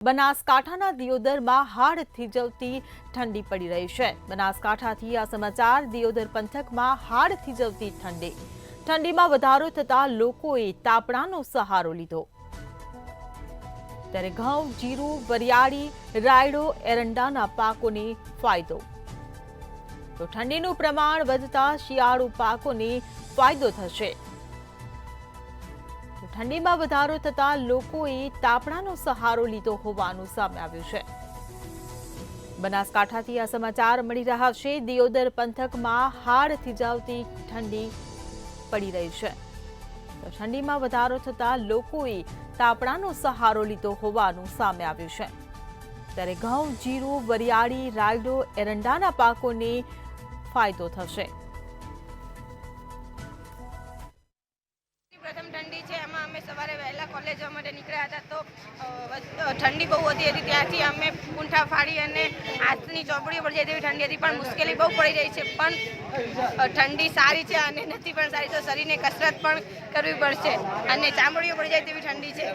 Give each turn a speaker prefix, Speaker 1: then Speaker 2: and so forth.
Speaker 1: બનાસકાંઠાના દિયોદરમાં હાડ થીજવતી ઠંડી પડી રહી છે। બનાસકાંઠાથી આ સમાચાર। દિયોદર પંથકમાં હાડ થીજવતી ઠંડીમાં વધારો થતા લોકોએ તાપણાનો સહારો લીધો। ત્યારે ઘઉં, જીરું, વરિયાળી, રાયડો, એરંડાના પાકોને ફાયદો। તો ઠંડીનું પ્રમાણ વધતા શિયાળુ પાકોને ફાયદો થશે। ઠંડીમાં વધારો થતા લોકોએ તાપણાનો સહારો લીધો હોવાનું સામે આવ્યું છે। બનાસકાંઠાથી આ સમાચાર મળી રહ્યા છે। દિયોદર પંથકમાં હાડ થીજાવતી ઠંડી પડી રહી છે। ઠંડીમાં વધારો થતા લોકોએ તાપણાનો સહારો લીધો હોવાનું સામે આવ્યું છે। ત્યારે ઘઉં, જીરું, વરિયાળી, રાયડો, એરંડાના પાકોને ફાયદો થશે।
Speaker 2: प्रथम ठंडी है एम अमे सवारे वहेला कॉलेज माटे निकळ्या हता तो ठंडी बहु वधी हती त्यारथी अमे ऊंठा फाड़ी अने हाथनी चोपड़ीओ पर जाय तेवी ठंडी हती पण मुश्केली बहु पड़ी रही छे। पण ठंडी सारी छे अने नथी पण सारी तो शरीरने कसरत पण करवी पड़शे अने चामड़ीओ पड़ी जाय तेवी ठंडी छे।